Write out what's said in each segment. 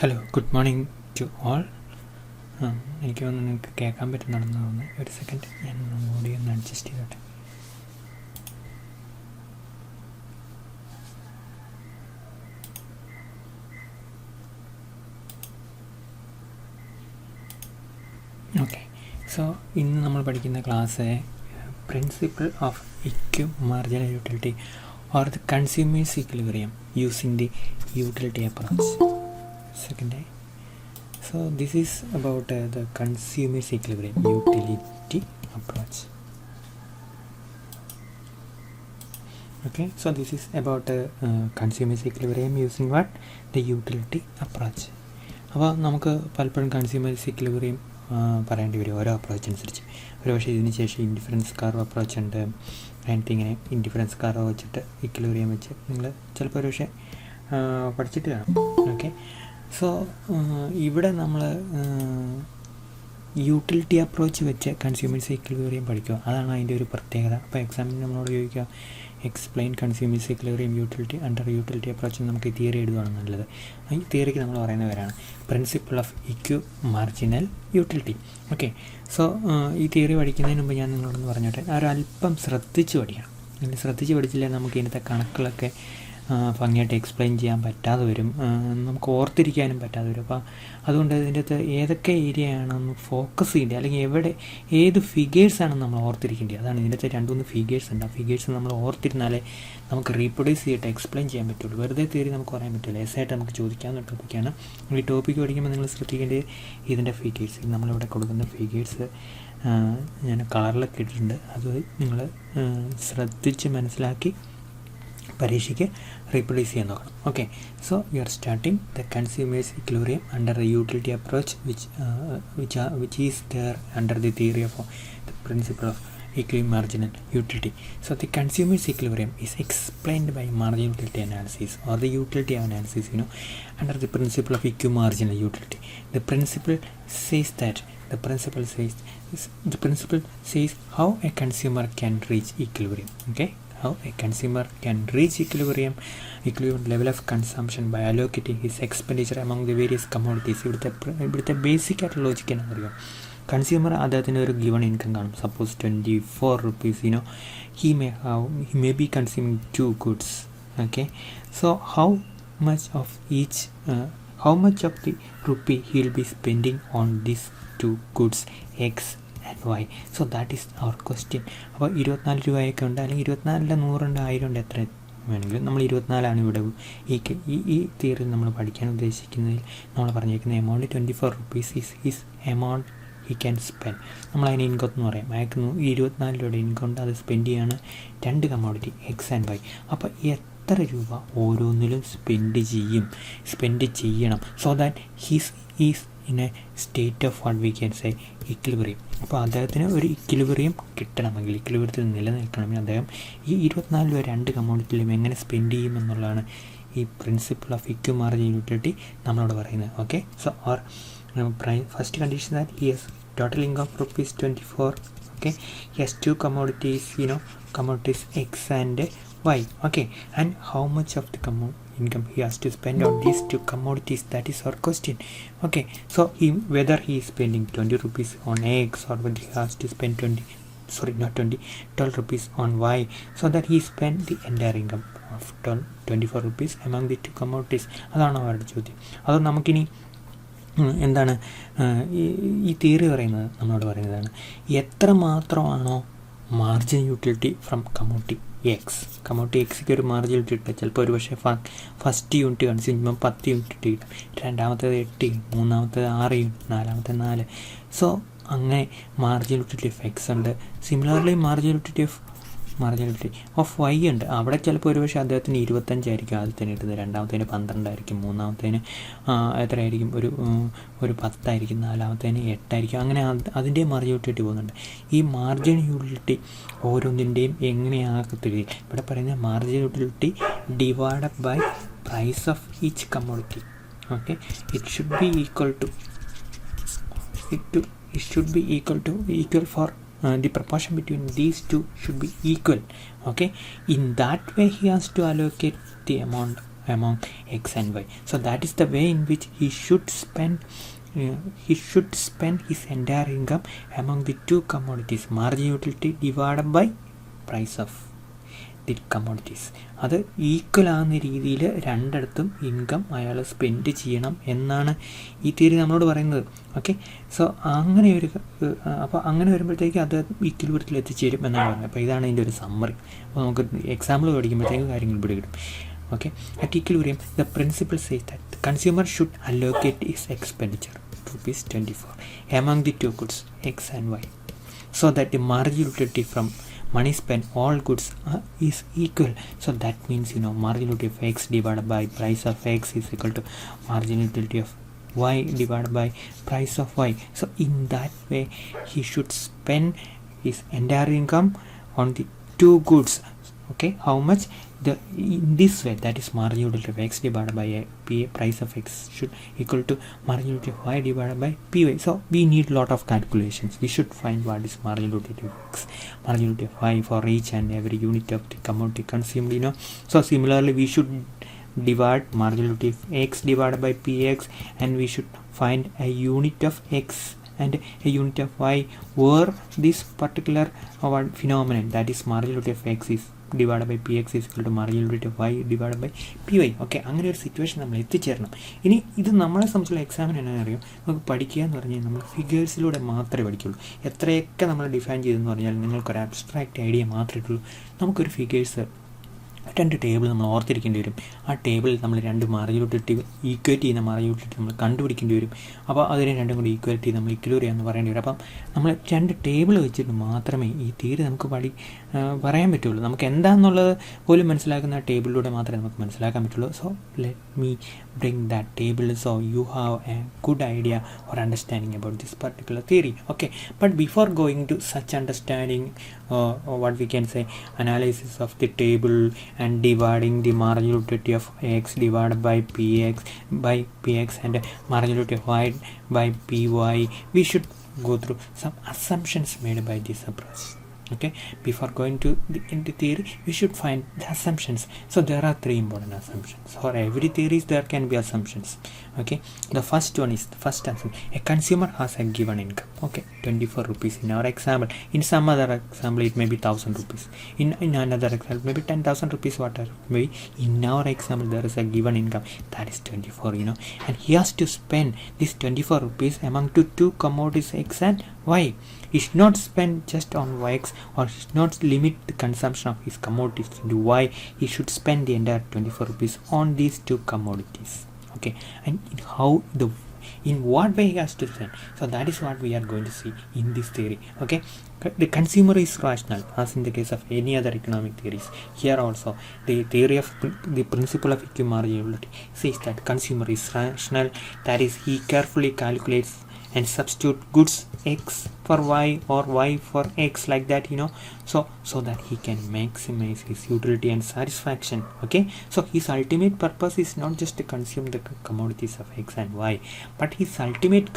Hello, good morning to all. എനിക്ക് തോന്നുന്നു നിങ്ങൾക്ക് കേൾക്കാൻ പറ്റുന്നുണ്ടെന്ന് തോന്നുന്നു. ഒരു സെക്കൻഡ്, ഞാൻ ഓഡിയോ ഒന്ന് അഡ്ജസ്റ്റ് ചെയ്തോട്ടെ. ഓക്കെ, സോ ഇന്ന് നമ്മൾ പഠിക്കുന്ന class principle of equi marginal utility or the consumers equilibrium using the utility approach. Second day. So this is about the consumer's equilibrium utility approach. Okay, so this is about consumer's equilibrium using what? The utility approach. അപ്പോൾ നമുക്ക് പലപ്പോഴും consumers equilibrium പറയേണ്ടി വരും ഓരോ approach അനുസരിച്ച്. ഒരു പക്ഷേ ഇതിന് ശേഷം ഇൻഡിഫറൻസ് കർവ് അപ്രോച്ച് ഉണ്ട്. അതിനകത്ത് ഇങ്ങനെ ഇൻഡിഫറൻസ് കർവ് വെച്ചിട്ട് ഇക്വിലിബ്രിയം വെച്ച് നിങ്ങൾ ചിലപ്പോൾ ഒരു പക്ഷേ പഠിച്ചിട്ട് കാണും. ഓക്കെ, സോ ഇവിടെ നമ്മൾ യൂട്ടിലിറ്റി അപ്രോച്ച് വെച്ച് കൺസ്യൂമേഴ്സ് ഇക്വിലിബ്രിയം പഠിക്കുക. അതാണ് അതിൻ്റെ ഒരു പ്രത്യേകത. അപ്പോൾ എക്സാമിന് നമ്മളോട് ചോദിക്കുക explain consumer's equilibrium utility under utility approach. നമുക്ക് തിയറി എഴുതുകയാണ് നല്ലത്. ഈ തിയറിക്ക് നമ്മൾ പറയുന്നവരാണ് principle of equi marginal utility. Okay, so ഈ തിയറി പഠിക്കുന്നതിന് മുമ്പ് ഞാൻ നിങ്ങളോടൊന്ന് പറഞ്ഞോട്ടെ, ഒരല്പം ശ്രദ്ധിച്ച് പഠിക്കണം. അല്ലെങ്കിൽ ശ്രദ്ധിച്ച് പഠിച്ചില്ലെങ്കിൽ നമുക്ക് ഇതിനകത്തെ കണക്കുകളൊക്കെ ഭംഗിയായിട്ട് എക്സ്പ്ലെയിൻ ചെയ്യാൻ പറ്റാതെ വരും, നമുക്ക് ഓർത്തിരിക്കാനും പറ്റാതെ വരും. അപ്പോൾ അതുകൊണ്ട് ഇതിൻ്റെ അകത്ത് ഏതൊക്കെ ഏരിയയാണെന്ന് ഫോക്കസ് ചെയ്യേണ്ടത്, അല്ലെങ്കിൽ ഏത് ഫിഗേഴ്സാണെന്ന് നമ്മൾ ഓർത്തിരിക്കേണ്ടത്. അതാണ് ഇതിൻ്റെ അകത്ത് 2-3 ഫിഗേഴ്സ് ഉണ്ട്. ആ ഫിഗേഴ്സ് നമ്മൾ ഓർത്തിരുന്നാലേ നമുക്ക് റീപ്രൊഡ്യൂസ് ചെയ്തിട്ട് എക്സ്പ്ലെയിൻ ചെയ്യാൻ പറ്റുള്ളൂ. വെറുതെ തിയറി നമുക്ക് പറയാൻ പറ്റില്ല. എസ്സായിട്ട് നമുക്ക് ചോദിക്കാവുന്ന ടോപ്പിക്കാണ്. ഈ ടോപ്പിക്ക് പഠിക്കുമ്പോൾ നിങ്ങൾ ശ്രദ്ധിക്കേണ്ടത് ഇതിൻ്റെ ഫിഗേഴ്സ്, നമ്മളിവിടെ കൊടുക്കുന്ന ഫിഗേഴ്സ് ഞാൻ കളറിലൊക്കെ ഇട്ടിട്ടുണ്ട്. അത് നിങ്ങൾ ശ്രദ്ധിച്ച് മനസ്സിലാക്കി പരീക്ഷയ്ക്ക് റീപ്രൊഡ്യൂസ് ചെയ്യാൻ നോക്കണം. Okay, so you are starting the consumers equilibrium under A utility approach which is there under the theory of the principle of equilibrium marginal utility. So the consumer's equilibrium is explained by marginal utility analysis or the utility analysis, under the principle of equilibrium marginal utility. The principle says how a consumer can reach equilibrium. Okay, how a consumer can reach equilibrium level of consumption by allocating his expenditure among the various commodities. ഇവിടുത്തെ basic ആയിട്ട് logic എന്നാ അറിയാം. Consumer അദ്ദേഹത്തിന് ഒരു given income കാണും. Suppose 24 rupees, he may be consuming 2 goods. Okay, so how much of the rupee he will be spending on these 2 goods X and Y. So that is our question. അപ്പോൾ 24 രൂപയൊക്കെ ഉണ്ട്, അല്ലെങ്കിൽ 24 100 ഉണ്ട്, 1000 ഉണ്ട്, എത്ര വേണമെങ്കിലും നമ്മൾ 24 ഇവിടെ ഈ തിയറി നമ്മൾ പഠിക്കാൻ ഉദ്ദേശിക്കുന്നതിൽ നമ്മൾ പറഞ്ഞിരിക്കുന്ന amount 24 rupees is his amount he can spend. നമ്മളതിന് ഇൻകം എന്ന് പറയും. അയാൾക്ക് 24 രൂപയുടെ ഇൻകം ഉണ്ട്, അത് സ്പെൻഡ് ചെയ്യാണ് 2 കമ്മോഡിറ്റി എക്സ് ആൻഡ് വൈ. അപ്പോൾ എത്ര രൂപ ഓരോന്നിലും സ്പെൻഡ് ചെയ്യണം, so that is in A state of what we can say equilibrium. അപ്പോൾ അദ്ദേഹത്തിന് ഒരു ഇക്വിലിബ്രിയം കിട്ടണമെങ്കിൽ, ഇക്വിലിബ്രിയത്തിൽ നിലനിൽക്കണമെങ്കിൽ അദ്ദേഹം ഈ 24 രൂപ 2 കമ്മോഡിറ്റിയിലും എങ്ങനെ സ്പെൻഡ് ചെയ്യുമെന്നുള്ളതാണ് ഈ principle of equi marginal utility നമ്മളോട് പറയുന്നത്. Okay, so or first condition that he has total income of ₹24. Okay, he has 2 commodities, commodities X and Y. Okay, and how much of the income he has to spend on these 2 commodities, that is our question. Okay, so whether he is spending 20 rupees on X or whether he has to spend 12 rupees on Y, so that he spend the entire income of 24 rupees among the 2 commodities. അതാണ് അവരുടെ ചോദ്യം. അത് നമുക്കിനി എന്താണ് ഈ theory പറയുന്നത്, നമ്മളോട് പറയുന്നതാണ് എത്ര മാത്രമാണോ മാർജിൻ യൂട്ടിലിറ്റി ഫ്രം കമ്മോഡിറ്റി എക്സിക്ക് ഒരു മാർജിൻ യൂട്ടിലിറ്റി ചിലപ്പോൾ ഒരു പക്ഷേ ഫസ്റ്റ് യൂണിറ്റ് കൺസ്യൂം ചെയ്യുമ്പോൾ 10 യൂണിറ്റ് കിട്ടും, രണ്ടാമത്തേത് 8, മൂന്നാമത്തേത് 6, നാലാമത്തെ 4. സോ അങ്ങനെ മാർജിൻ യൂട്ടിലിറ്റി ഓഫ് എക്സ് ഉണ്ട്. Similarly margin utility of Y ഉണ്ട്. അവിടെ ചിലപ്പോൾ ഒരു പക്ഷേ അദ്ദേഹത്തിന് 25 ആയിരിക്കും ആദ്യത്തിന് ഇട്ടത്, രണ്ടാമത്തേന് 12 ആയിരിക്കും, മൂന്നാമത്തേന് എത്രയായിരിക്കും, ഒരു 10 ആയിരിക്കും, നാലാമത്തേന് 8 ആയിരിക്കും. അങ്ങനെ അതിൻ്റെ മാർജിൻ യൂട്ടിലിറ്റി പോകുന്നുണ്ട്. ഈ മാർജിൻ യൂട്ടിലിറ്റി ഓരോന്നിൻ്റെയും എങ്ങനെയാകത്തില്ല. ഇവിടെ പറയുന്ന margin utility divided by price of each commodity. Okay, it should be equal for the proportion between these two should be equal. Okay, in that way he has to allocate the amount among X and Y. So that is the way in which he should spend his entire income among the two commodities, margin utility divided by price of the commodities. അത് equal ആകുന്ന രീതിയിൽ രണ്ടിടത്തും income അയാൾ spend ചെയ്യണം എന്നാണ് ഈ theory നമ്മളോട് പറയുന്നത്. ഓക്കെ, സോ അങ്ങനെ ഒരു അപ്പോൾ അങ്ങനെ വരുമ്പോഴത്തേക്ക് അത് ഇക്വിലിബ്രിയത്തിൽ എത്തിച്ചേരും എന്നാണ് പറയുന്നത്. അപ്പോൾ ഇതാണ് ഇതിൻ്റെ ഒരു സമ്മറി. അപ്പോൾ നമുക്ക് എക്സാമ്പിൾ പഠിക്കുമ്പോഴത്തേക്ക് കാര്യങ്ങൾ പിടികിട്ടും. Okay, at equilibrium, the principle says that the consumer should allocate his expenditure, ₹24, among the two goods, X and Y, so that the marginal utility from money spent all goods is equal. So that means, marginal utility of X divided by price of X is equal to marginal utility of Y divided by price of Y. So in that way, he should spend his entire income on the two goods. Okay, how much? In this way, that is marginal utility of X divided by price of X should equal to marginal utility of Y divided by PY. So we need lot of calculations. We should find what is marginal utility of X, marginal utility of Y for each and every unit of the commodity consumed. So similarly, we should divide marginal utility of X divided by PX, and we should find a unit of X and a unit of Y where this particular phenomenon, that is marginal utility of X is divided by PX is equal to marginal utility of Y divided by PY. Okay, അങ്ങനെ ഒരു situation നമ്മൾ എത്തിച്ചേരണം. ഇനി ഇത് നമ്മളെ സംബന്ധിച്ചുള്ള എക്സാമിന് എന്നാ അറിയാം, നമുക്ക് പഠിക്കുക എന്ന് പറഞ്ഞാൽ നമ്മൾ ഫിഗേഴ്സിലൂടെ മാത്രമേ പഠിക്കുള്ളൂ. എത്രയൊക്കെ നമ്മൾ ഡിഫൈൻ ചെയ്തെന്ന് പറഞ്ഞാൽ നിങ്ങൾക്കൊരു അബ്സ്ട്രാക്റ്റ് ഐഡിയ മാത്രമേ ഉള്ളൂ. നമുക്കൊരു ഫിഗേഴ്സ് 2 ടേബിൾ നമ്മൾ ഓർത്തിരിക്കേണ്ടി വരും. ആ ടേബിളിൽ നമ്മൾ 2 മാർജിൻ യൂട്ടിലിറ്റി ഈക്വേറ്റ് ചെയ്യുന്ന മാർജിൻ യൂട്ടിലിറ്റി നമ്മൾ കണ്ടുപിടിക്കേണ്ടി വരും. അപ്പോൾ അതിനെ രണ്ടും കൂടി ഈക്വാലിറ്റി നമ്മൾ ഇക്വലിബ്രിയം എന്ന് പറയേണ്ടി വരും. അപ്പം നമ്മൾ 2 ടേബിൾ വെച്ചിട്ട് മാത്രമേ ഈ തിയറി നമുക്ക് പറയാൻ പറ്റുള്ളൂ. നമുക്ക് എന്താണെന്നുള്ളത് പോലും മനസ്സിലാക്കുന്ന ആ ടേബിളിലൂടെ മാത്രമേ നമുക്ക് മനസ്സിലാക്കാൻ പറ്റുള്ളൂ. So let me bring that table so you have a good idea or understanding about this particular theory. Okay, but before going to such understanding, or what we can say, analysis of the table and dividing the marginal utility of X divided by PX and marginal utility of Y by PY, we should go through some assumptions made by this approach. Okay, before going to into theory, we should find the assumptions. So there are 3 important assumptions. For every theory there can be assumptions. Okay, the first one is the first assumption: a consumer has a given income. Okay, 24 rupees in our example. In some other example it may be 1000 rupees. In another example maybe 10,000 rupees, whatever maybe. In our example there is a given income, that is 24, and he has to spend this 24 rupees among two commodities X and Y. He should not spend just on X, or he should not limit the consumption of his commodities to Y. He should spend the entire 24 rupees on these 2 commodities. Okay, and in what way he has to spend? So that is what we are going to see in this theory. Okay, the consumer is rational, as in the case of any other economic theories. Here also the theory of the principle of equimarginality says that consumer is rational, that is he carefully calculates and substitute goods X for Y or Y for X, like that, so that he can maximize his utility and satisfaction. Okay, so his ultimate purpose is not just to consume the commodities of X and Y, but his ultimate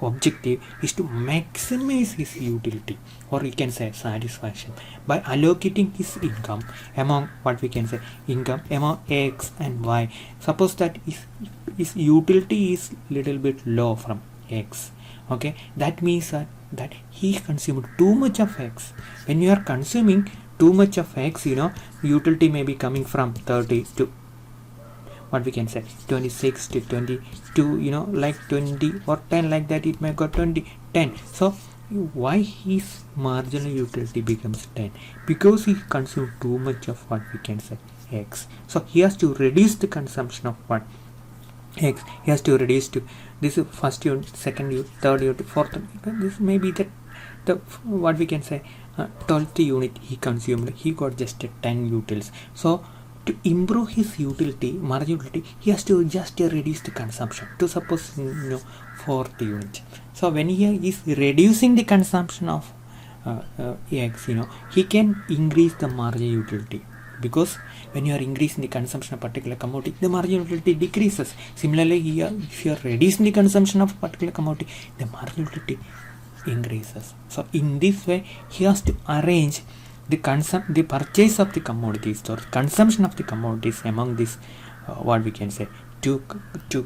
objective is to maximize his utility, or we can say satisfaction, by allocating his income among among X and Y. Suppose that his utility is little bit low from X. Okay, that means that he consumed too much of X. When you are consuming too much of X, utility may be coming from 30 to what we can say 26 to 22, like 20 or 10, like that it may go 10. So why his marginal utility becomes 10? Because he consumed too much of what we can say X. So he has to reduce the consumption of what X. He has to reduce to this first unit, second unit, third unit, fourth unit. This may be the what we can say 12th unit he consumed. He got just 10 utils. So to improve his utility, marginal utility, he has to just reduce the consumption to suppose 4th unit. So when he is reducing the consumption of X, he can increase the marginal utility. Because when you are increasing the consumption of a particular commodity, the marginal utility decreases. Similarly here, if you are reducing the consumption of a particular commodity, the marginal utility increases. So in this way he has to arrange the purchase of the commodities or consumption of the commodities among these what we can say two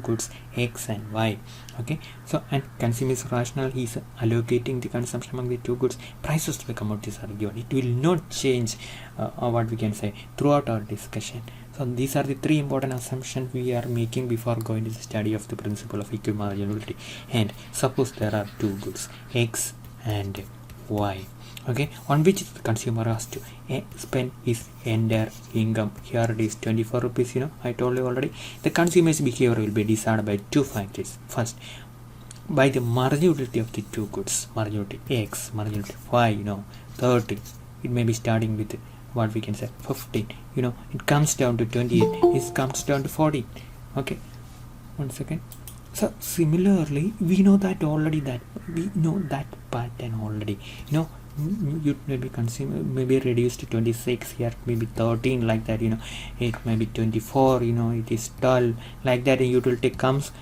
goods X and Y. Okay, so and consumer is rational, he is allocating the consumption among the two goods. Prices of the commodities are given, it will not change what we can say throughout our discussion. So these are the three important assumptions we are making before going to the study of the principle of equimarginability. And suppose there are two goods X and Y, okay, on which the consumer has to spend his entire income. Here it is 24 rupees. I told you already, the consumer's behavior will be decided by two factors. First, by the marginality of the two goods, marginality X, marginality Y, 30, it may be starting with what we can say 15, it comes down to 28, it comes down to 14. Okay, one second. So similarly, we know that pattern already. You maybe consumer maybe reduced to 26, here maybe 13, like that. It may be 24, it is 12, like that. And utility comes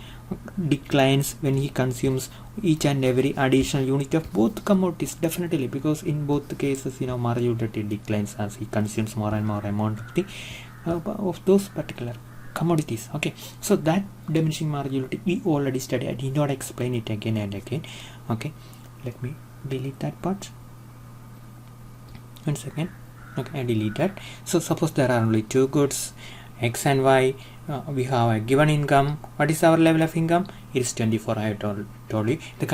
declines when he consumes each and every additional unit of both commodities, definitely, because in both the cases marginal utility declines as he consumes more and more amount of the of those particular commodities. Okay, so that diminishing marginality we already studied. I did not explain it again and again. Okay, let me delete that part. One second. Okay, I delete that. So suppose there are only two goods X and Y. We have a given income. What is our level of income? It is 24. I told you the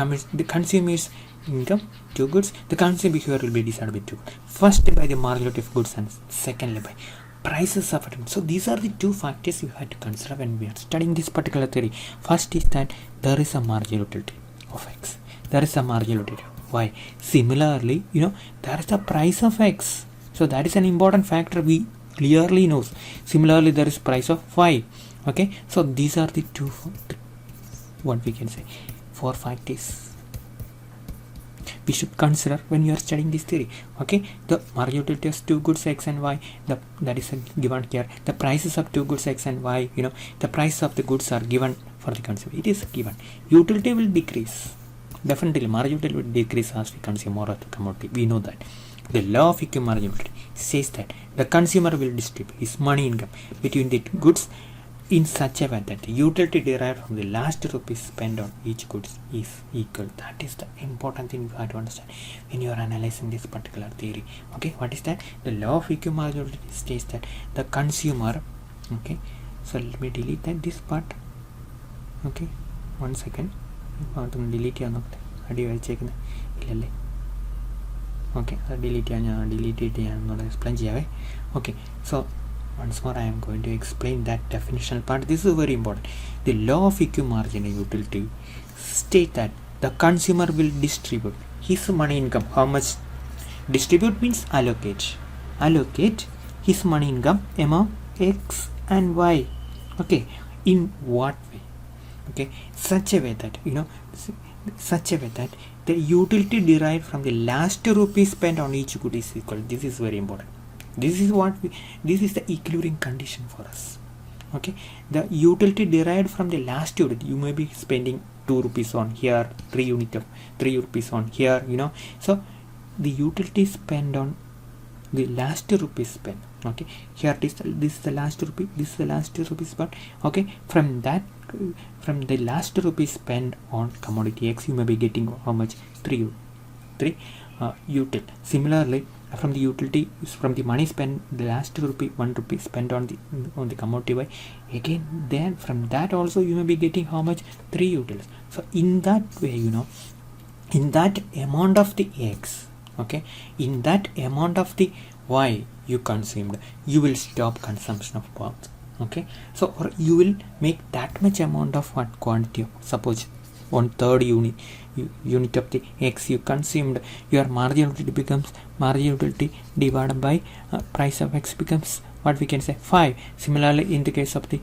consumer's income, two goods. The consumer behavior will be decided by two. First by the marginality of goods, and secondly by prices of items. So these are the two factors you have to consider when we are studying this particular theory. First is that there is a marginal utility of X, there is a marginal utility of Y. Similarly, there is the price of X. So that is an important factor we clearly knows. Similarly, there is price of Y. Okay, so these are the two, what we can say, four factors we should consider when you are studying this theory. Okay, the marginal utility of two goods X and Y, that is given here. The prices of two goods X and Y, the price of the goods are given for the consumer. It is given. Utility will decrease. Definitely, marginal utility will decrease as we consume more of the commodity. We know that. The law of equimarginability says that the consumer will distribute his money income between the goods in such a way that the utility derived from the last rupee spent on each goods is equal. That is the important thing you have to understand when you are analyzing this particular theory. Okay, what is that? The law of equimarginability states that the consumer, okay, so let me delete this part. Okay, one second. Delete it. Okay, delete it. Explain. Okay, so once more I am going to explain that definitional part. This is very important. The law of equimarginal utility states that the consumer will distribute his money income. How much? Distribute means allocate his money income among X and Y. Okay, in what way? Okay, such a way that the utility derived from the last rupee spent on each good is equal. This is very important. This is the equilibrium condition for us. Okay, the utility derived from the last unit, you may be spending 2 rupees on here, 3 rupees on here, so the utility spent on the last rupee spent. Okay, here this is the last rupee, this is the last rupee spent. Okay, from the last rupee spent on commodity X, you may be getting how much? 3 util. Similarly, from the money spent, the last 1 rupee spent on the commodity Y, again then from that also you may be getting how much? 3 utils. So in that way, in that amount of the X, okay, in that amount of the Y you consumed, you will stop consumption of both. Okay, so or you will make that much amount of what quantity of, suppose 1/3 unit of the X you consumed, your marginal utility becomes marginal utility divided by price of X becomes what we can say 5. Similarly, in the case of the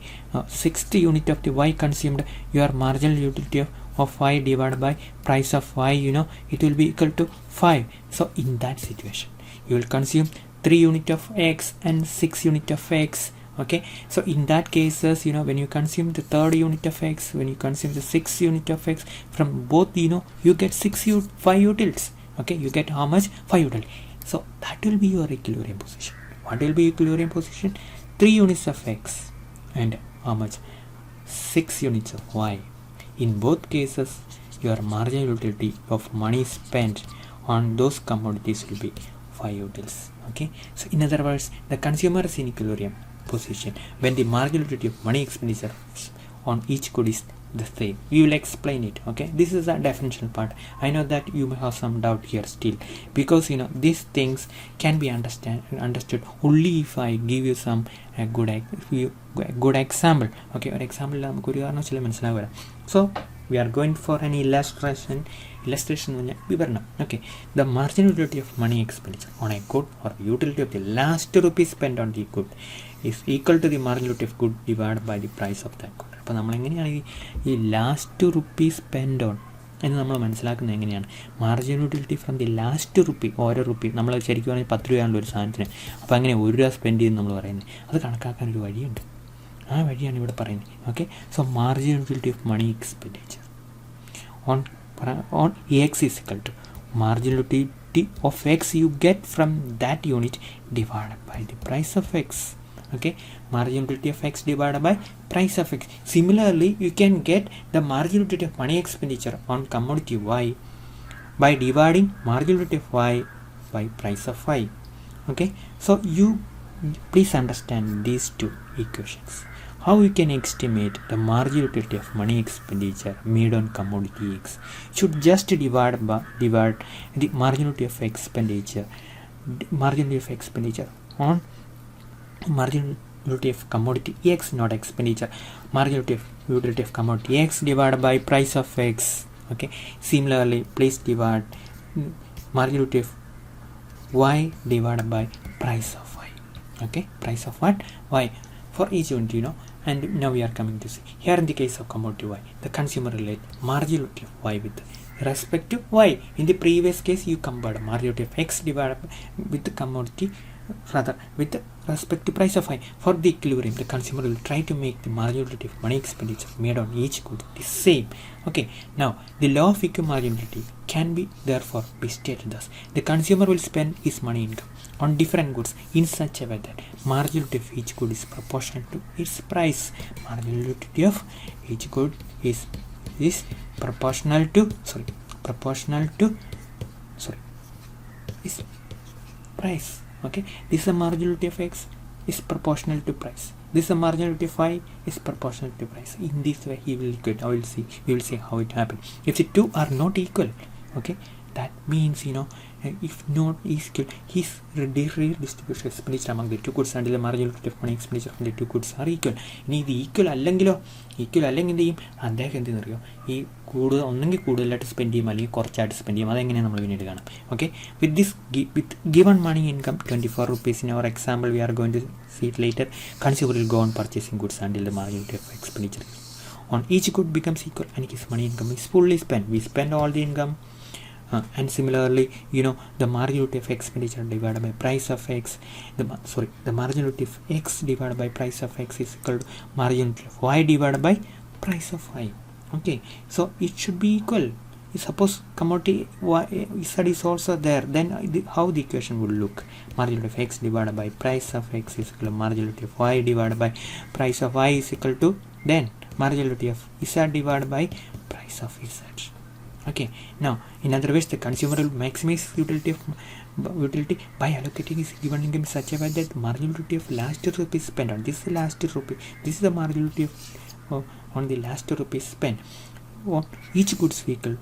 60 unit of the Y consumed, your marginal utility of Y divided by price of Y, it will be equal to 5. So in that situation, you will consume 3 unit of X and 6 unit of X. Okay, so in that cases, when you consume the 3rd unit of X, when you consume the 6th unit of X, from both, you get 5 utils. Okay, you get how much? 5 utils. So that will be your equilibrium position. What will be equilibrium position? 3 units of x and how much? 6 units of y. In both cases, your marginal utility of money spent on those commodities will be 5 utils. Okay, so in other words, the consumer is in equilibrium position when the marginal utility of money expenditure on each good is the same. We will explain it. Okay, this is the definitional part. I know that you may have some doubt here still, because these things can be understood only if I give you some good example. Okay, ഒരു example നമുക്ക് ഒരു കാരണവശാലും മനസ്സിലാവില്ല. So we are going for an illustration എന്ന് പറഞ്ഞാൽ വിവരണം. Okay, the marginal utility of money expenditure on a good or utility of the last rupee spent on the good is equal to the marginal utility of good divided by the price of that good. അപ്പോൾ നമ്മളെങ്ങനെയാണ് ഈ last rupee spend on എന്ന് നമ്മൾ മനസ്സിലാക്കുന്നത് എങ്ങനെയാണ്? Marginal utility from the last rupee, ഓരോ rupee നമ്മൾ ശരിക്കും പറഞ്ഞാൽ 10 രൂപയാണല്ലോ ഒരു സാധനത്തിന്. അപ്പോൾ അങ്ങനെ 1 രൂപ സ്പെൻഡ് ചെയ്യുന്നു നമ്മൾ പറയുന്നത്. അത് കണക്കാക്കാനൊരു വഴിയുണ്ട്. ആ വഴിയാണ് ഇവിടെ പറയുന്നത്. Okay, so marginal utility of money expenditure on x is equal to marginal utility of x you get from that unit divided by the price of x. Okay, marginal utility of x divided by price of x. Similarly, you can get the marginal utility of money expenditure on commodity y by dividing marginal utility of y by price of y. Okay, so you please understand these two equations. How you can estimate the marginal utility of money expenditure made on commodity x? Should just divide the marginal utility of expenditure on marginal utility of commodity x, not expenditure. Marginal utility of commodity x divided by price of x. Okay, similarly, please divide marginal utility of y divided by price of y. Okay, price of what? Y for each unit, and now we are coming to see here in the case of commodity y, the consumer relate marginal utility of y with respect to y. In the previous case, you compared marginal utility of x divided with the commodity, rather with respect to price of y. For the equilibrium, the consumer will try to make the marginal utility of money expenditure made on each good the same. Okay, now the law of equal marginality can be therefore be stated thus: the consumer will spend his money income on different goods in such a way that marginal utility of each good is proportional to its price. Marginal utility of each good is proportional to is price. Okay, this is the marginal utility of x is proportional to price. This is the marginal utility of y is proportional to price. In this way, we will see how it happens. If the two are not equal, okay, that means if not equal, his real distribution expenditure among the two goods until the marginal utility of money expenditure from the two goods are equal. ഇനി ഇത് equal അല്ലെങ്കിൽ എന്ത് ചെയ്യും? അദ്ദേഹം എന്തെന്ന് അറിയോ, ഈ ഒന്നെങ്കിൽ കൂടുതലായിട്ട് സ്പെൻഡ് ചെയ്യും അല്ലെങ്കിൽ കുറച്ചായിട്ട് സ്പെൻഡ് ചെയ്യും. അതെങ്ങനെയാണ് നമ്മൾ പിന്നീട് കാണാം. Okay, with given money income 24 rupees in our example, we are going to see it later. Consumer will go on purchasing goods until the marginal utility of expenditure on each good becomes equal and his money income is fully spent. We spend all the income. And similarly, the marginal utility of expenditure divided by price of x, the marginal utility of x divided by price of x is equal to marginal utility of y divided by price of y. Okay, so it should be equal. Suppose commodity z is also there, then how the equation would look? Marginal utility of x divided by price of x is equal to marginal utility of y divided by price of y is equal to then marginal utility of z divided by price of z. Okay, now in other words, the consumer will maximize utility by allocating his given income in such a way that marginal utility of last rupee spent on this is the last rupee. This is the marginal utility of on the last rupee spent on each goods equal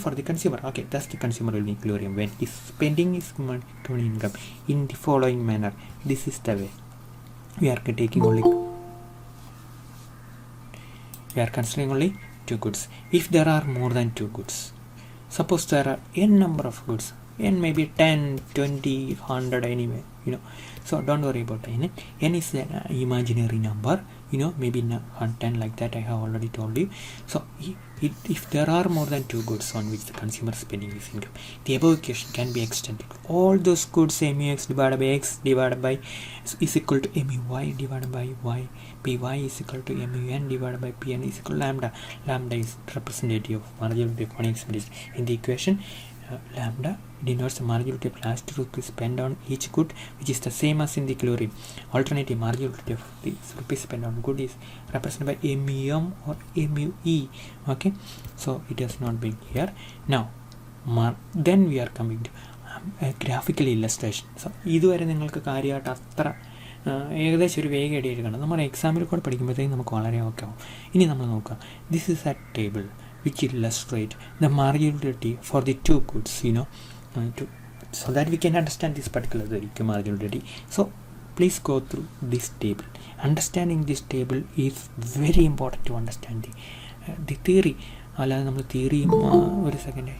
for the consumer. Okay, thus the consumer will be equilibrium when he is spending his money income in the following manner. This is the way we are considering only two goods. If there are more than two goods, suppose there are n number of goods, n maybe 10, 20, 100 anyway, so don't worry about n. N is an imaginary number, maybe 10 like that. I have already told you. So if there are more than two goods on which the consumer spending his income, the above equation can be extended. All those goods mu x divided by x divided by is equal to mu y divided by y. Py is equal to mu n divided by pn is equal to lambda. Lambda is representative of marginal utility of money expenditure. In the equation, lambda denotes the marginality of last rupees spent on each good, which is the same as in the chlorine. Alternative marginality of the rupees spent on good is represented by MUM or MUE. Okay, so it has not been here. Now then we are coming to graphical illustration. So ഇതുവരെ നിങ്ങൾക്ക് കാര്യമായിട്ട് അത്ര ഏകദേശം ഒരു വേഗം idea കാണാം. നമ്മൾ എക്സാമിൽ കൂടെ പഠിക്കുമ്പോഴത്തേക്കും നമുക്ക് വളരെ ഓക്കെ ആവും. ഇനി നമ്മൾ നോക്കാം, this is A table which illustrate the marginality for the two goods, so that we can understand this particular marginality. So please go through this table. Understanding this table is very important to understand the theory. അല്ലാതെ നമ്മൾ theory ഒരു second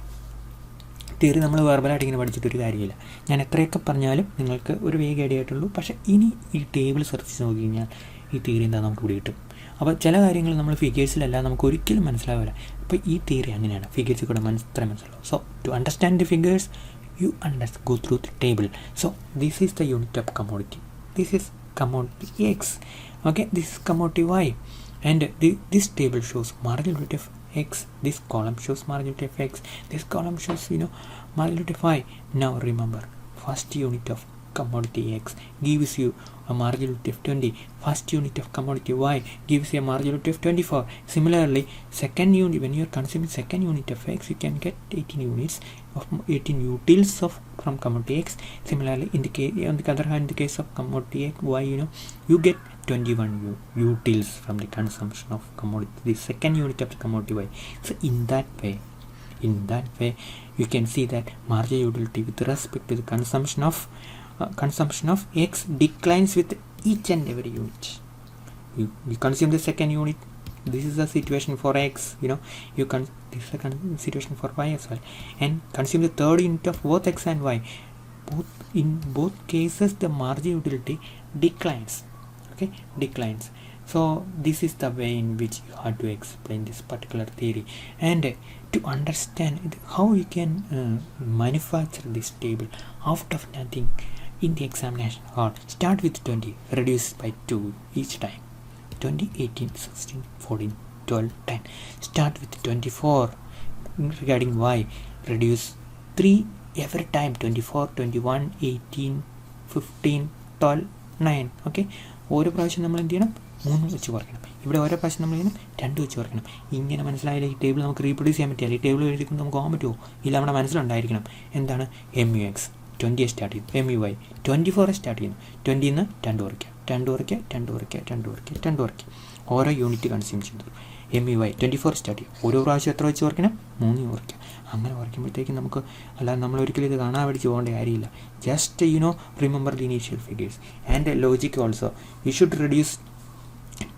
theory നമ്മൾ വെർബലായിട്ട് ഇങ്ങനെ പഠിച്ചിട്ടൊരു കാര്യമില്ല. ഞാൻ എത്രയൊക്കെ പറഞ്ഞാലും നിങ്ങൾക്ക് ഒരു വേഗ ഐഡിയ ആയിട്ടുള്ളൂ. പക്ഷേ ഇനി ഈ ടേബിൾ സെർച്ച് ചെയ്ത് നോക്കി കഴിഞ്ഞാൽ ഈ തിയറി എന്താ നമുക്ക് ഇവിടെ കിട്ടും. അപ്പോൾ ചില കാര്യങ്ങൾ നമ്മൾ ഫിഗേഴ്സിലല്ല നമുക്ക് ഒരിക്കലും മനസ്സിലാവില്ല. അപ്പോൾ ഈ തിയറി അങ്ങനെയാണ്, ഫിഗേഴ്സിൽ കൂടെ അത്ര മനസ്സിലാവും. So to understand the figures you go through the table. So this is the unit of commodity. This is commodity X. Okay, this is commodity Y, and this table shows marginality of X. This column shows marginality of X. This column shows marginality of Y. Now remember, first unit of commodity X gives you a marginality of 20. First unit of commodity Y gives you a marginality of 24. Similarly, second unit, when you are consuming second unit of X, you can get 18 units of 18 utils from commodity X. Similarly, on the other hand, in the case of commodity X, Y, you get 21 utils from the consumption of commodity, the second unit of the commodity Y. So in that way you can see that marginal utility with respect to the consumption of X declines with each and every unit. You consume the second unit. This is the situation for X. This is the situation for Y as well, and consume the third unit of both X and Y. In both cases, the marginal utility declines. Okay, declines. So this is the way in which you have to explain this particular theory, and to understand how you can manufacture this table out of nothing in the examination hall. Start with 20, reduce by 2 each time. 20, 18, 16, 14, 12, 10. Start with 24. Regarding Y, reduce 3 every time. 24, 21, 18, 15, 12, 9. Okay, ഓരോ പ്രാവശ്യം നമ്മൾ എന്ത് ചെയ്യണം, 3 വെച്ച് കുറയ്ക്കണം. ഇവിടെ ഓരോ പ്രാവശ്യം നമ്മൾ ചെയ്യണം 2 വെച്ച് കുറയ്ക്കണം. ഇങ്ങനെ മനസ്സിലായാലും ഈ ടേബിൾ നമുക്ക് റീപ്രൊഡ്യൂസ് ചെയ്യാൻ പറ്റില്ല. ഈ ടേബിൾ എഴുതിക്കൊണ്ട് നമുക്ക് പോകാൻ പറ്റുമോ? ഇല്ല, നമ്മുടെ മനസ്സിലുണ്ടായിരിക്കണം. എന്താണ് MUX 20 സ്റ്റാർട്ട് ചെയ്യുന്നു, MUY 24 സ്റ്റാർട്ട് ചെയ്യുന്നു. 20ൽ നിന്ന് 2 കുറയ്ക്കുക. ഓരോ യൂണിറ്റ് കൺസ്യൂം ചെയ്യുന്നത്. MUY 24 സ്റ്റാർട്ട് ചെയ്യും. ഓരോ പ്രാവശ്യം എത്ര വെച്ച് കുറയ്ക്കണം? 3 കുറയ്ക്കുക. അങ്ങനെ കുറയ്ക്കുമ്പോഴത്തേക്കും നമുക്ക്, അല്ലാതെ നമ്മൾ ഒരിക്കലും ഇത് കാണാൻ പഠിച്ച് പോകേണ്ട കാര്യമില്ല. Just remember the initial figures and logic also. You should reduce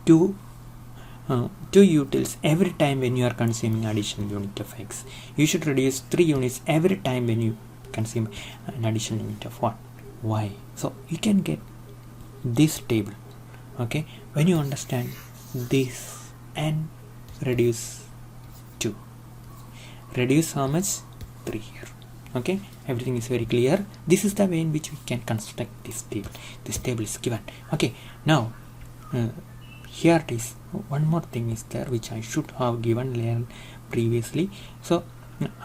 two utils every time when you are consuming additional unit of X. You should reduce 3 units every time when you consume an additional unit of Y. So you can get this table, okay, when you understand this and reduce 2. Reduce how much? 3 here. Okay, everything is very clear. This is the way in which we can construct this table. This table is given. Okay, now here it is. One more thing is there which I should have learned previously. So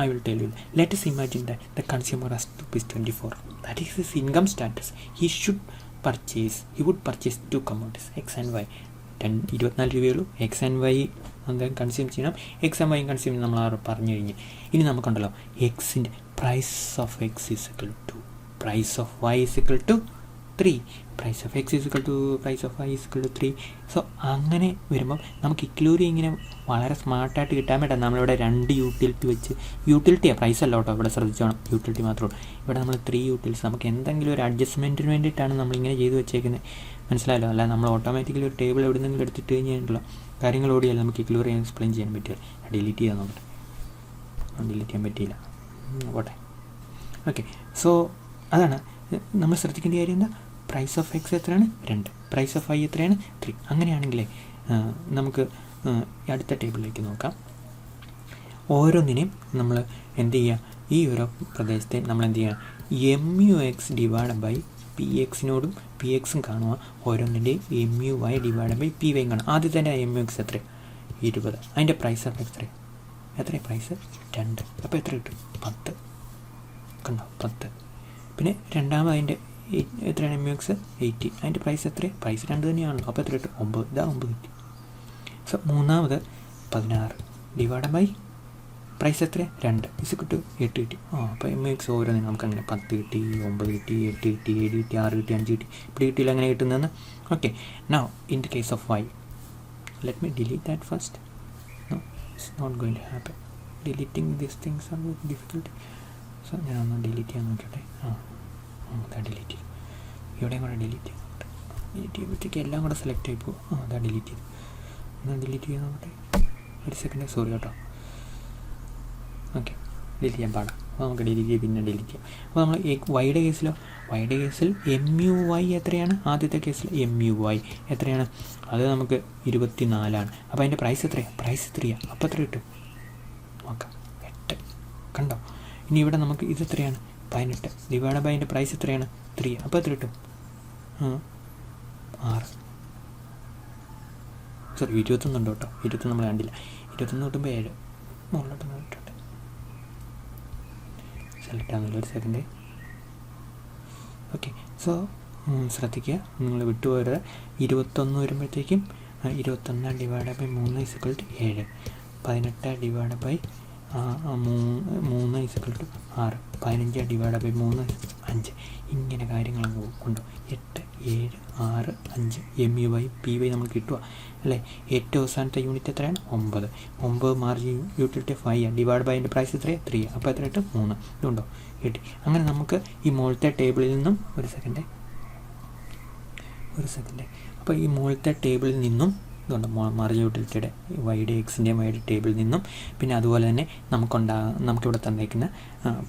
I will tell you. Let us imagine that the consumer has ₹24. That is his income status. He would purchase 2 commodities, X and Y. 24 രൂപയുള്ളൂ. X and Y എന്തായാലും consume ചെയ്യണം. X and Y consume ചെയ്യണം നമ്മൾ പറഞ്ഞു കഴിഞ്ഞ്. ഇനി നമുക്കുണ്ടല്ലോ എക്സിൻ്റെ price of X is equal to price of Y is equal to 3. Price of X is equal to price of Y is equal to 3. So അങ്ങനെ വരുമ്പം നമുക്ക് ഇക്ലൂരി ഇങ്ങനെ വളരെ സ്മാർട്ടായിട്ട് കിട്ടാൻ വേണ്ടി നമ്മളിവിടെ 2 യൂട്ടിലിറ്റി വെച്ച്, യൂട്ടിലിറ്റിയാണ്, പ്രൈസ് അല്ല കേട്ടോ, ഇവിടെ ശ്രദ്ധിച്ചോണം, യൂട്ടിലിറ്റി മാത്രമേ ഉള്ളൂ. ഇവിടെ നമ്മൾ 3 യൂട്ടിലിറ്റീസ് നമുക്ക് എന്തെങ്കിലും ഒരു അഡ്ജസ്റ്റ്മെൻറ്റിന് വേണ്ടിയിട്ടാണ് നമ്മളിങ്ങനെ ചെയ്ത് വെച്ചേക്കുന്നത്. മനസ്സിലായല്ലോ? അല്ല നമ്മൾ ഓട്ടോമാറ്റിക്കലി ഒരു ടേബിൾ എവിടെ നിന്നെങ്കിലും എടുത്തിട്ട് കഴിഞ്ഞിട്ടുള്ള കാര്യങ്ങൾ ഓടിയല്ല നമുക്ക് ഇക്ലൂറി എക്സ്പ്ലെയിൻ ചെയ്യാൻ പറ്റില്ല. ഡിലീറ്റ് ചെയ്യാൻ നോക്കട്ടെ, ഡിലീറ്റ് ചെയ്യാൻ പറ്റിയില്ല, പോട്ടെ. ഓക്കെ, സോ അതാണ് നമ്മൾ ശ്രദ്ധിക്കേണ്ട കാര്യം. എന്താ? പ്രൈസ് ഓഫ് X എത്രയാണ്? 2. പ്രൈസ് ഓഫ് Y എത്രയാണ്? 3. അങ്ങനെയാണെങ്കിലേ നമുക്ക് അടുത്ത ടേബിളിലേക്ക് നോക്കാം. ഓരോന്നിനെയും നമ്മൾ എന്ത് ചെയ്യുക, ഈ ഓരോ പ്രദേശത്തെ നമ്മൾ എന്ത് ചെയ്യുക, MUX ഡിവൈഡ് ബൈ PXനോടും PXും കാണുക. ഓരോന്നിൻ്റെയും MUY ഡിവൈഡ് ബൈ PY കാണുക. ആദ്യത്തെ MUX എത്ര? 20. അതിൻ്റെ പ്രൈസ് ഓഫ് എത്ര? പ്രൈസ് 2. അപ്പോൾ എത്ര കിട്ടും? 10. കണ്ടോ 10. പിന്നെ രണ്ടാമത് അതിൻ്റെ എത്രയാണ് MUX 80, അതിൻ്റെ പ്രൈസ് എത്രയാണ്? പ്രൈസ് 2 തന്നെയാണല്ലോ. അപ്പോൾ എത്ര കിട്ടും? 9. ഇതാ 9 കിട്ടി. സോ മൂന്നാമത് 16 ഡിവൈഡ് ബൈ പ്രൈസ് എത്ര? 2 ഇസിക്കിട്ട് 8 കിട്ടി. അപ്പോൾ MUX ഓരോന്നും നമുക്ക് അങ്ങനെ 10 കിട്ടി, 9 കിട്ടി, 8 കിട്ടി, 7 കിട്ടി, 6 കിട്ടി, 5 കിട്ടി. ഇപ്പോൾ കിട്ടിയില്ല അങ്ങനെ കിട്ടുന്നതെന്ന്. Okay, now in the case of Y, let me delete that first. No, it's not going to happen. Deleting these things are very difficult. So ഞാനൊന്ന് ഡിലീറ്റ് ചെയ്യാൻ നോക്കട്ടെ. അതാ ഡിലീറ്റ് ചെയ്തു. ഇവിടെയും കൂടെ ഡിലീറ്റ് ചെയ്തു. ഡിലീറ്റ് ചെയ്യുമ്പോഴത്തേക്ക് എല്ലാം കൂടെ സെലക്ട് ആയി പോകും. അതാ ഡിലീറ്റ് ചെയ്തു. എന്നാൽ ഡിലീറ്റ് ചെയ്യാൻ നോക്കട്ടെ. ഒരു സെക്കൻഡ്, സോറി കേട്ടോ. ഓക്കെ, ഡിലീറ്റ് ചെയ്യാൻ പാടാം. അപ്പോൾ നമുക്ക് ഡിലീറ്റ് ചെയ്യാം, പിന്നെ ഡിലീറ്റ് ചെയ്യാം. അപ്പോൾ നമ്മൾ വൈയുടെ കേസിലോ, വൈയുടെ കേസിൽ MUY എത്രയാണ്? ആദ്യത്തെ കേസിൽ MUY എത്രയാണ്? അത് നമുക്ക് 24ആണ്. അപ്പോൾ അതിൻ്റെ പ്രൈസ് എത്രയാണ്? പ്രൈസ് 3ആണ്. അപ്പോൾ എത്ര കിട്ടും? നോക്കാം, 8. കണ്ടോ? ഇനി ഇവിടെ നമുക്ക് ഇത് എത്രയാണ്? 18 ഡിവൈഡ് ബൈ അതിൻ്റെ പ്രൈസ് എത്രയാണ്? 3. അപ്പോൾ എത്ര കിട്ടും? 6. സോറി, 21 ഉണ്ട് കേട്ടോ. 21 നമ്മൾ കണ്ടില്ല. 21 കിട്ടുമ്പോൾ 7. മുകളിലോട്ട് നോക്കിയിട്ടുണ്ട്. സെലക്ട് ആകുന്നില്ല. ഒരു സെക്കൻഡ്. ഓക്കെ, സോ ശ്രദ്ധിക്കുക, നിങ്ങൾ വിട്ടുപോയത് 21 വരുമ്പോഴത്തേക്കും 21 divide by 3 is equal to 7. 18 divide by 3 is equal to 6. 15 divide by 3 5. ഇങ്ങനെ കാര്യങ്ങൾ കൊണ്ടോ 8, 7, 6, 5 MUY PY നമ്മൾ കിട്ടുക അല്ലേ? ഏറ്റവും അവസാനത്തെ യൂണിറ്റ് എത്രയാണ്? 9. മാർജിൻ യൂട്ടിലിറ്റി 5 ഡിവൈഡ് ബൈ അതിൻ്റെ പ്രൈസ് എത്രയാണ്? 3. അപ്പോൾ എത്ര കിട്ടും? 3. ഇതുണ്ടോ? കിട്ടി. അങ്ങനെ നമുക്ക് ഈ മുകളിലത്തെ ടേബിളിൽ നിന്നും ഒരു സെക്കൻഡ്. അപ്പോൾ ഈ മുകളിലത്തെ ടേബിളിൽ നിന്നും ഇതുകൊണ്ട് മാർജിൻ യൂട്ടിലിറ്റിയുടെ വൈയുടെ എക്സിൻ്റെയും വൈയുടെ ടേബിളിൽ നിന്നും, പിന്നെ അതുപോലെ തന്നെ നമുക്കിവിടെ തന്നേക്കുന്ന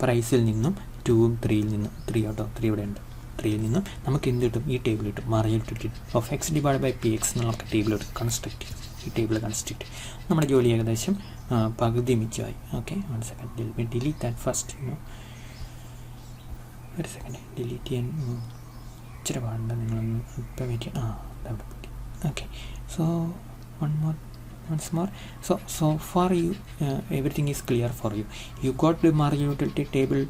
പ്രൈസിൽ നിന്നും 2ഉം 3യിൽ നിന്നും 3 കേട്ടോ, 3 ഇവിടെ ഉണ്ട്. 3യിൽ നിന്നും നമുക്ക് എന്ത് കിട്ടും? ഈ ടേബിൾ കിട്ടും. Margin utility of X divide by PX നമുക്ക് ടേബിൾ കൺസ്ട്രക്റ്റ് ചെയ്യും. ഈ ടേബിൾ കൺസ്ട്രക്റ്റ് നമ്മുടെ ജോലി ഏകദേശം പകുതി മിച്ചമായി. Okay, 1 second, delete that first. ഒരു സെക്കൻഡ്, ഡിലീറ്റ് ചെയ്യാൻ ഇച്ചിരി പാടുണ്ട്. നിങ്ങളൊന്ന് ഇപ്പം വെയിറ്റ്. അവിടെ പറ്റി. Okay, so once more. So far you everything is clear for you. You got the marginal utility table,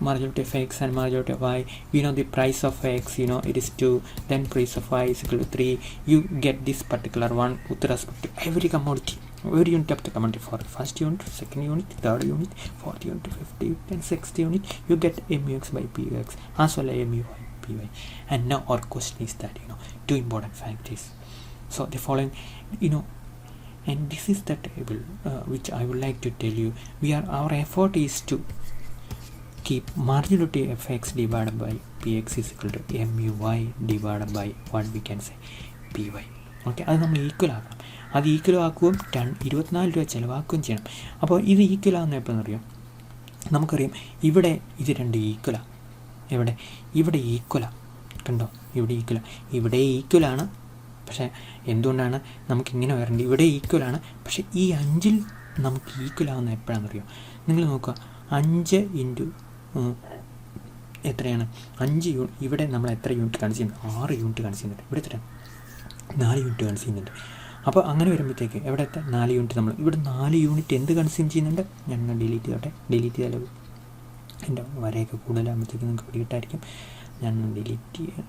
marginal utility of X and marginal utility of Y. We know the price of X, it is 2, then price of Y is equal to 3. You get this particular one with respect to every commodity, every unit of the commodity. For first unit, second unit, third unit, fourth unit, fifth unit, and sixth unit, you get MUX by PX as well as MUY PY. And now our question is that, two important factors. So the following, and this is the table which I would like to tell you. Our effort is to keep marginality of X divided by PX is equal to MUY divided by what we can say PY. Okay, അത് നമ്മൾ equal ആക്കണം. അത് equal ആക്കുകയും 24 രൂപ ചിലവാക്കുകയും ചെയ്യണം. അപ്പോൾ ഇത് equal ആകുന്ന എപ്പോഴെന്ന് അറിയാം? നമുക്കറിയാം ഇവിടെ ഇത് 2 ഈക്വലാണ്. ഇവിടെ ഈക്വലാണ്. കണ്ടോ? ഇവിടെ ഈക്വലാണ്. പക്ഷേ എന്തുകൊണ്ടാണ് നമുക്കിങ്ങനെ വരേണ്ടത്? ഇവിടെ ഈക്വലാണ്, പക്ഷേ ഈ 5ൽ നമുക്ക് ഈക്വൽ ആകുന്ന എപ്പോഴാണെന്നറിയോ? നിങ്ങൾ നോക്കുക, 5 ഇൻറ്റു എത്രയാണ്? 5 ഇവിടെ നമ്മൾ എത്ര യൂണിറ്റ് കൺസ്യൂം ചെയ്യുന്നുണ്ട്? 6 യൂണിറ്റ് കൺസ്യൂം ചെയ്യുന്നുണ്ട്. ഇവിടെ എത്ര? 4 യൂണിറ്റ് കൺസ്യൂം ചെയ്യുന്നുണ്ട്. അപ്പോൾ അങ്ങനെ വരുമ്പോഴത്തേക്ക് എവിടെ 4 യൂണിറ്റ് നമ്മൾ ഇവിടെ 4 യൂണിറ്റ് എന്ത് കൺസ്യൂം ചെയ്യുന്നുണ്ട്? ഞാൻ ഡിലീറ്റ് ചെയ്താലോ എൻ്റെ വരെയൊക്കെ കൂടുതലാകുമ്പോഴത്തേക്ക് നിങ്ങൾക്ക് പിടികിട്ടായിരിക്കും. ഞാൻ ഡിലീറ്റ് ചെയ്യാൻ.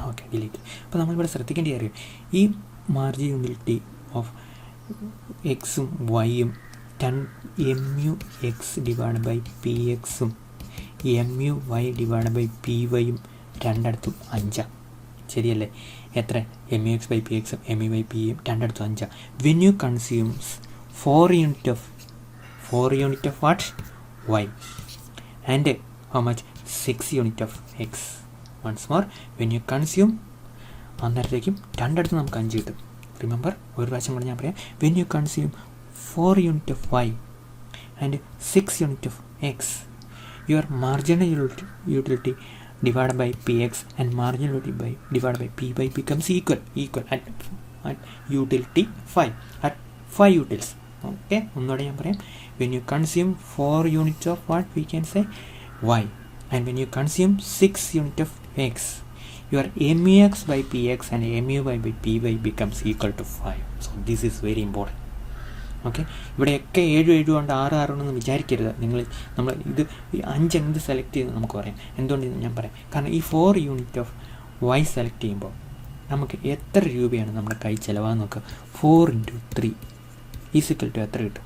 Okay, delete. അപ്പോൾ നമ്മളിവിടെ ശ്രദ്ധിക്കേണ്ട കാര്യം, ഈ മാർജിൻ യൂട്ടിലിറ്റി ഓഫ് എക്സും വൈയും MUX ഡിവൈഡ് ബൈ PXും MUY ഡിവൈഡ് ബൈ PYയും രണ്ടിടത്തും 5. ശരിയല്ലേ? എത്ര? MUX ബൈ PXും MUY PYയും രണ്ടിടത്തും 5. When you consumes 4 unit of what? Y, and how much? 6 unit of X. once more, when you consume അന്നേരത്തേക്കും രണ്ടിടത്ത് നമുക്ക് 5 കിട്ടും. റിമെമ്പർ, ഒരു പ്രാവശ്യം കൂടെ ഞാൻ പറയാം. when you consume 4 unit of Y and 6 unit of X, your marginal utility divided by PX and marginal utility divided by PY becomes equal at utility 5, at 5 utils. Okay, ഒന്നുകൂടെ ഞാൻ പറയാം. when you consume 4 units of what we can say Y, and when you consume 6 units of X, your MUX by PX and MUY by PY becomes equal to 5. So this is very important. Okay, ഇവിടെയൊക്കെ 7 കൊണ്ട് 6 ഉണ്ടെന്ന് വിചാരിക്കരുത് നിങ്ങൾ. നമ്മൾ ഇത് 5 എന്ത് select ചെയ്ത് നമുക്ക് പറയാം. എന്തുകൊണ്ട് ഞാൻ പറയാം, കാരണം ഈ 4 യൂണിറ്റ് ഓഫ് വൈ സെലക്ട് ചെയ്യുമ്പോൾ നമുക്ക് എത്ര രൂപയാണ് നമ്മുടെ കൈ ചിലവാന്ന് നോക്കുക. 4 × 3 = എത്ര കിട്ടും?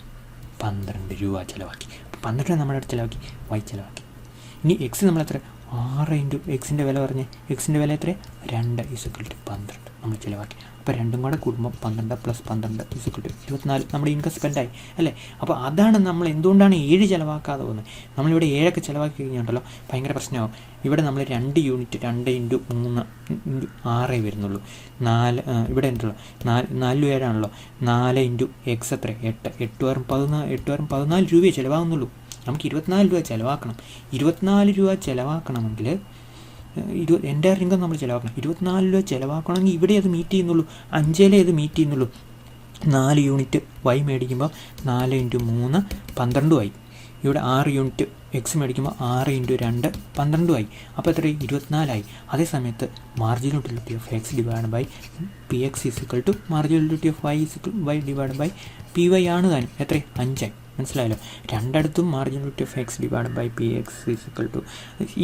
12 രൂപ ചിലവാക്കി. 12 രൂപ നമ്മുടെ ചിലവാക്കി, വൈ ചിലവാക്കി. ഇനി എക്സ് നമ്മൾ എത്ര? 6 × എക്സിൻ്റെ വില പറഞ്ഞ്, എക്സിൻ്റെ വില എത്ര? 2 = 12 നമ്മൾ ചിലവാക്കി. അപ്പോൾ രണ്ടും കൂടെ കൂടുമ്പോൾ 12 + 12 = 24 നമ്മുടെ ഇൻകം സ്പെൻഡായി അല്ലേ. അപ്പോൾ അതാണ് നമ്മൾ എന്തുകൊണ്ടാണ് 7 ചിലവാക്കാതെ പോകുന്നത്. നമ്മളിവിടെ 7 ചിലവാക്കി കഴിഞ്ഞാൽ ഭയങ്കര പ്രശ്നമാകും. ഇവിടെ നമ്മൾ 2 യൂണിറ്റ് 2 × 3 × 6 വരുന്നുള്ളൂ. 4 ഇവിടെ ഉണ്ടല്ലോ 4 7 4 × എക്സ് എത്ര? 8 8 14 രൂപയെ ചിലവാകുന്നുള്ളൂ. നമുക്ക് 24 രൂപ ചിലവാക്കണം. 24 രൂപ ചിലവാക്കണമെങ്കിൽ എൻ്റെ ഇൻകം നമ്മൾ ചിലവാക്കണം. 24 രൂപ ചിലവാക്കണമെങ്കിൽ ഇവിടെ അത് മീറ്റ് ചെയ്യുന്നുള്ളൂ. 5 ഇത് മീറ്റ് ചെയ്യുന്നുള്ളൂ. 4 യൂണിറ്റ് വൈ മേടിക്കുമ്പോൾ 4 × 3 12 ആയി. ഇവിടെ 6 യൂണിറ്റ് എക്സ് മേടിക്കുമ്പോൾ 6 × 2 12 ആയി. അപ്പോൾ എത്ര? 24 ആയി. അതേ സമയത്ത് marginal utility of X divide by p x = marginal utility of y divide by p y ആണ് താനും. എത്ര? 5 ആയി. മനസ്സിലായല്ലോ. രണ്ടിടത്തും marginal utility of X divide by p x =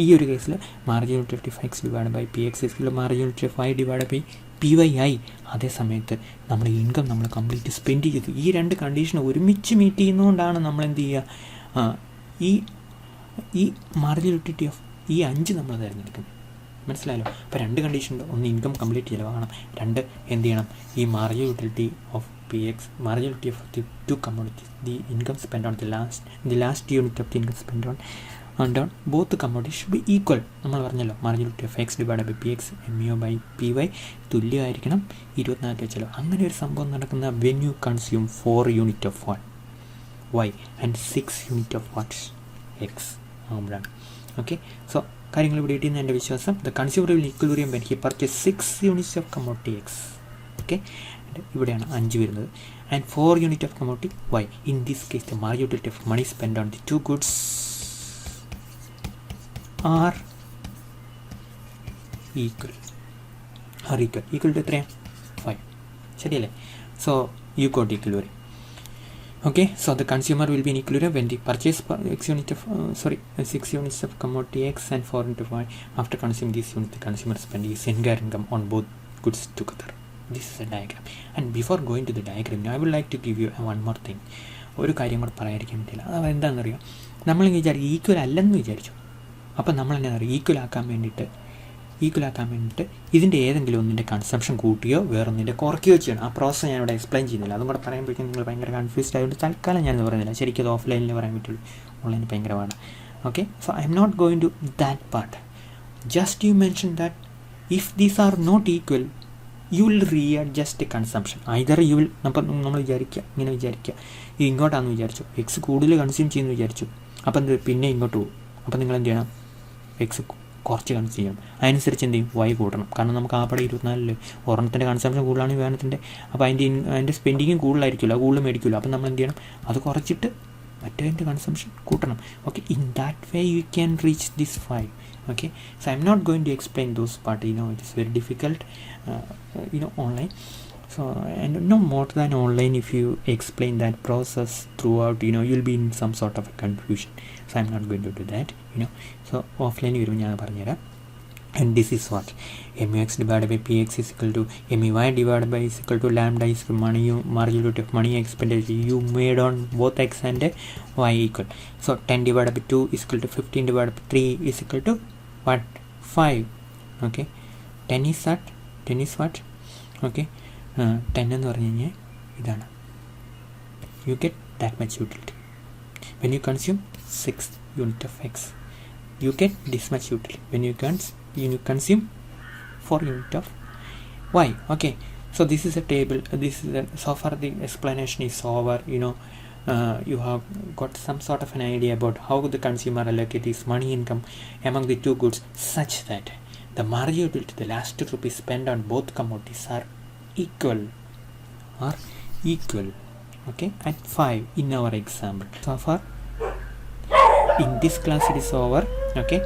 ഈ ഒരു കേസിൽ marginal utility of X divide by p x = marginal utility of y divide by p y ആയി. അതേ സമയത്ത് നമ്മുടെ ഇൻകം നമ്മൾ കംപ്ലീറ്റ് സ്പെൻഡ് ചെയ്തു. ഈ 2 കണ്ടീഷൻ ഒരുമിച്ച് മീറ്റ് ചെയ്യുന്നതുകൊണ്ടാണ് നമ്മൾ എന്ത് ചെയ്യുക, ഈ മാർജിനൽ യൂട്ടിലിറ്റി ഓഫ് ഈ 5 നമ്മൾ തിരഞ്ഞെടുക്കുന്നത്. മനസ്സിലായല്ലോ. അപ്പോൾ 2 കണ്ടീഷൻ ഉണ്ട്. ഒന്ന് ഇൻകം കംപ്ലീറ്റ് ചിലവാകണം. 2 എന്ത് ചെയ്യണം, ഈ marginal utility of px, marginal utility of the 2 commodities, the income spent on the last unit of the income spent on both the commodities should be equal. നമ്മൾ പറഞ്ഞല്ലോ marginal utility of X divide by p x MU/PY തുല്യമായിരിക്കണം 24 ചിലവ്. അങ്ങനെ ഒരു സംഭവം നടക്കുന്ന when you consume 4 unit of what y and 6 unit of what x ആകുമ്പോഴാണ്. Okay, so കാര്യങ്ങൾ ഇവിടെ കിട്ടിയെന്ന് എൻ്റെ വിശ്വാസം. The consumer will equilibrium when he purchase 6 units of commodity x. Okay, ഇവിടെയാണ് 5 വരുന്നത്. And 4 unit of commodity y. In this case the marginal utility of money spend on the 2 goods are equal to എത്രയാണ്? 5. ശരിയല്ലേ? So you got equilibrium. Okay, so the consumer will be in equilibrium when the purchase 6 units of commodity x and 4 × y. After consuming this unit, the consumer spend his entire income on both goods together. This is a diagram. And before going to the diagram, I would like to give you one more thing. ഒരു കാര്യം കൂടെ പറയാതിരിക്കാൻ പറ്റില്ല. അത് എന്താണെന്നറിയാം, നമ്മൾ equal അല്ലെന്ന് വിചാരിച്ചു. അപ്പം നമ്മൾ എന്നാ പറയുക, ഈക്വൽ ആക്കാൻ വേണ്ടിയിട്ട് ഇതിൻ്റെ ഏതെങ്കിലും ഒന്നിൻ്റെ കൺസംഷൻ കൂട്ടുകയോ വേറൊന്നിൻ്റെ കുറയ്ക്കുകയോ ചെയ്യണം. ആ പ്രോസസ്സ് ഞാനിവിടെ എക്സ്പ്ലെയിൻ ചെയ്യുന്നില്ല. അതും കൂടെ പറയുമ്പോഴേക്കും നിങ്ങൾ ഭയങ്കര കൺഫ്യൂസ്ഡ് ആയതുകൊണ്ട് തൽക്കാലം ഞാനത് പറയുന്നില്ല. ശരിക്കും അത് ഓഫ്ലൈനിൽ പറയാൻ പറ്റുള്ളൂ, ഓൺലൈനിൽ ഭയങ്കരമാണ്. Okay, so I'm not going to that part. Just you mention that if these are not equal you will readjust the consumption. Either you will, നമ്മൾ ഇങ്ങനെ വിചാരിക്കുക ഇങ്ങോട്ടാണെന്ന് വിചാരിച്ചു, എക്സ് കൂടുതൽ കൺസ്യൂം ചെയ്യുന്നു വിചാരിച്ചു, അപ്പം എന്ത് പിന്നെ ഇങ്ങോട്ട് പോകും. അപ്പം നിങ്ങൾ എന്ത് ചെയ്യണം, എക്സ് കുറച്ച് കൺസ്യൂം ചെയ്യണം. അതിനനുസരിച്ച് എന്ത് ചെയ്യും, വൈ കൂട്ടണം. കാരണം നമുക്ക് ആപ്പടെ 24 ഒരെണ്ണത്തിൻ്റെ കൺസംഷൻ കൂടുതലാണ് വേണത്തിൻ്റെ. അപ്പോൾ അതിൻ്റെ സ്പെൻഡിങ്ങും കൂടുതലായിരിക്കുമല്ലോ, കൂടുതൽ മേടിക്കുമല്ലോ. അപ്പം നമ്മൾ എന്ത് ചെയ്യണം, അത് കുറച്ചിട്ട് മറ്റേതിൻ്റെ കൺസംഷൻ കൂട്ടണം. Okay, in that way you can reach this 5. Okay, so I'm not going to explain those part, it is very difficult online. So, and no more than online, if you explain that process throughout, you'll be in some sort of a confusion. So I'm not going to do that. So offline വരുമ്പോൾ ഞാൻ പറഞ്ഞുതരാം. And this is what MUX divided by PX is equal to MUY divided by is equal to lambda is money, marginal utility of money expenditure you made on both x and y equal. So 10 divided by 2 is equal to 15 divided by 3 is equal to what? 5. Okay, 10 is what? Okay, 10 എന്ന് പറഞ്ഞു കഴിഞ്ഞാൽ ഇതാണ്. You get that much utility. When you consume 6 unit of x, you get this much utility. When you consume 4 unit of y. Okay, so this is a table. So far the explanation is over. You have got some sort of an idea about how the consumer allocates his money income among the 2 goods such that the marginal utility, the last rupees spent on both commodities are equal. Okay, at 5 in our example. So far in this class it is over. Okay.